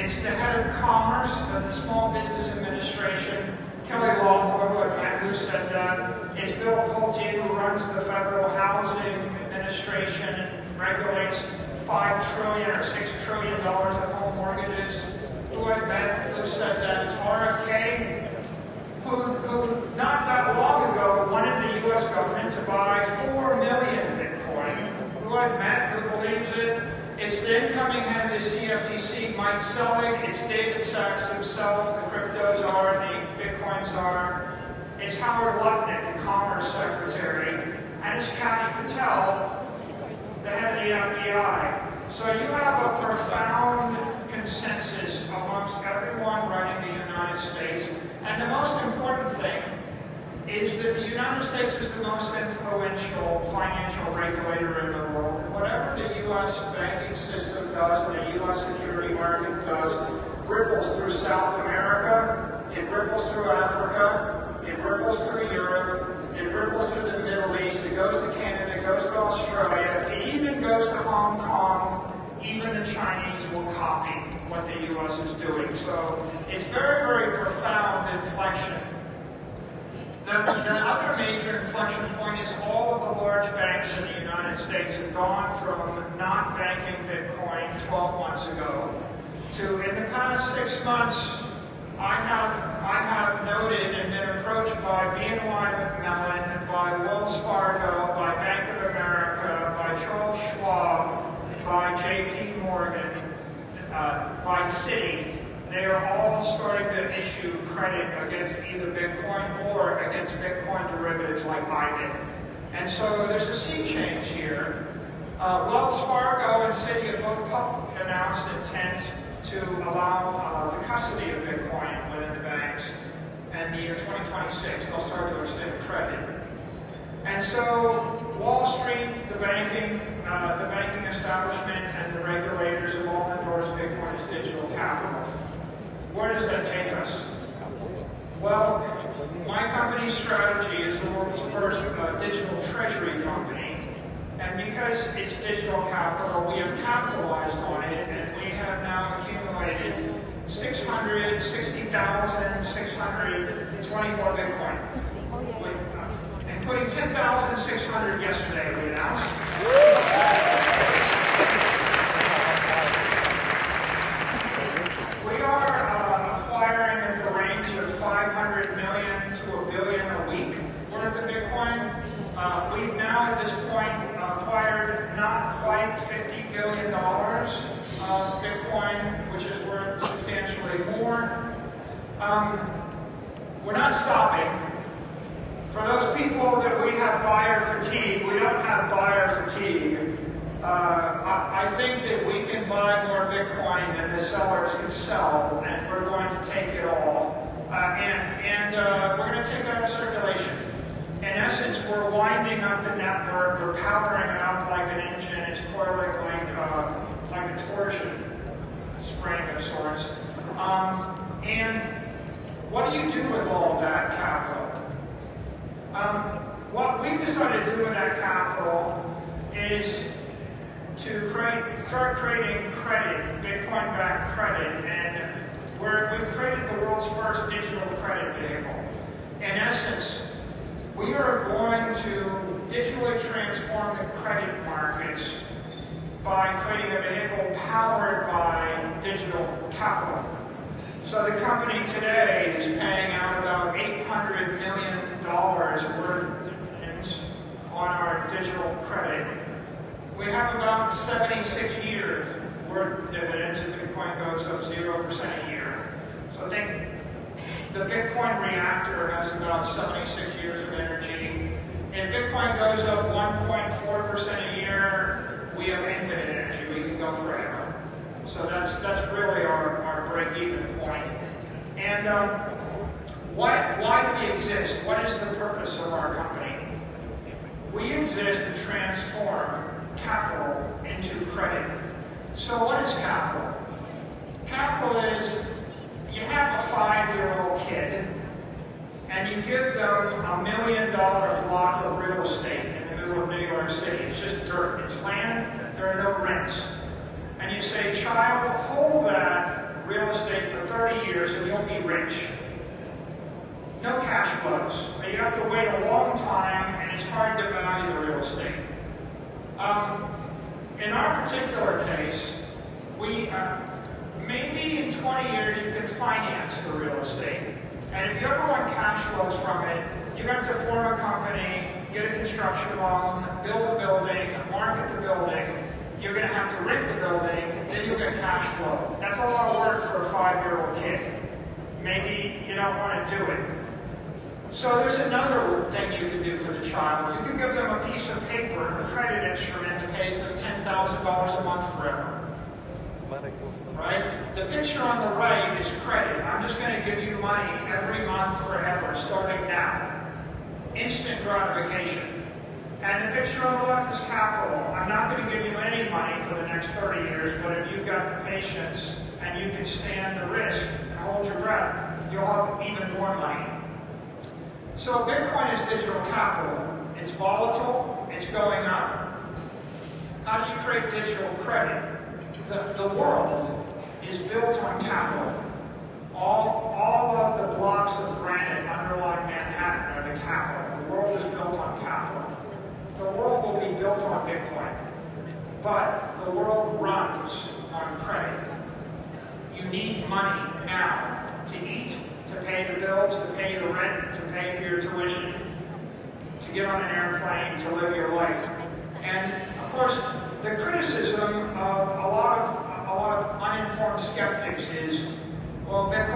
It's the head of commerce of the Small Business Administration, Kelly Lawford, who said that. It's Bill Pulte, who runs the Federal Housing Administration and regulates $5 trillion or $6 trillion of home mortgages. Who I met who said that. It's RFK, who not that long ago wanted the U.S. government to buy 4 million Bitcoin. Who I've met who believes it. It's the incoming head of the CFTC, Mike Saylor. It's David Sachs himself, the crypto czar, the Bitcoin czar. It's Howard Lutnick, the Commerce Secretary. And it's Kash Patel, the head of the FBI. So you have a profound consensus amongst everyone running the United States. And the most important thing is that the United States is the most influential financial regulator in the world. And whatever the U.S. banking system does and the U.S. security market does ripples through South America, it ripples through Africa, it ripples through Europe, it ripples through the Middle East, it goes to Canada, it goes to Australia, it even goes to Hong Kong. Even the Chinese will copy what the U.S. is doing. So it's very, very profound inflection. The other major inflection point is all of the large banks in the United States have gone from not banking Bitcoin 12 months ago to, in the past 6 months, I have noted and been approached by BNY Mellon, by Wells Fargo, by Bank of America, by Charles Schwab, by JP Morgan, by Citi. They are all starting to issue credit against either Bitcoin or against Bitcoin derivatives like ICN. And so there's a sea change here. Wells Fargo and Citi have both announced intent to allow the custody of Bitcoin within the banks. And the year 2026, they'll start to extend credit. And so Wall Street, the banking establishment, and the regulators have all endorsed Bitcoin as digital capital. Where does that take us? Well, my company's strategy is the world's first digital treasury company. And because it's digital capital, we have capitalized on it, and we have now accumulated 660,624 Bitcoin. Including 10,600 yesterday, we announced. We are acquiring in the range of 500 million to $1 billion a week worth of Bitcoin. We've now, at this point, acquired not quite $50 billion of Bitcoin, which is worth substantially more. We're not stopping. For those people that we have buyer fatigue, we don't have buyer fatigue. I think that we can buy more Bitcoin than the sellers can sell, and we're going to take it all. And we're going to take it out of circulation. In essence, we're winding up the network, we're powering it up like an engine, it's coiling like a torsion spring of sorts. And what do you do with all of that capital? What we've decided to do with that capital is to start creating credit, Bitcoin-backed credit, and we've created the world's first digital credit vehicle. In essence, we are going to digitally transform the credit markets by creating a vehicle powered by digital capital. So the company today is paying out about $800 million worth of dividends on our digital credit. We have about 76 years worth of dividends if Bitcoin goes up 0% a year. So I think the Bitcoin reactor has about 76 years of energy. If Bitcoin goes up 1.4% a year, we have infinite energy. We can go forever. So that's really our break-even point. And why do we exist? What is the purpose of our company? We exist to transform capital into credit. So what is capital? Capital is, you have a 5-year-old kid, and you give them $1 million block of real estate in the middle of New York City. It's just dirt. It's land. There are no rents. And you say, child, hold that real estate for 30 years and you'll be rich. No cash flows. You have to wait a long time, and it's hard to value the real estate. In our particular case, we maybe in 20 years you can finance the real estate. And if you ever want cash flows from it, you have to form a company, get a construction loan, build a building, market the building. You're going to have to rent the building, then you'll get cash flow. That's a lot of work for a 5-year-old kid. Maybe you don't want to do it. So there's another thing you can do for the child. You can give them a piece of paper, a credit instrument that pays them $10,000 a month forever. Right? The picture on the right is credit. I'm just going to give you money every month forever, starting now. Instant gratification. And the picture on the left is capital. I'm not going to give you any money for the next 30 years, but if you've got the patience and you can stand the risk and hold your breath, you'll have even more money. So Bitcoin is digital capital. It's volatile. It's going up. How do you create digital credit? The world is built on capital. All of the blocks of granite underlying Manhattan are the capital. The world is built on capital. The world will be built on Bitcoin. But the world runs on credit. You need money now to eat, to pay the bills, to pay the rent, to pay for your tuition, to get on an airplane, to live your life. And of course, the criticism of a lot of uninformed skeptics is, well, Bitcoin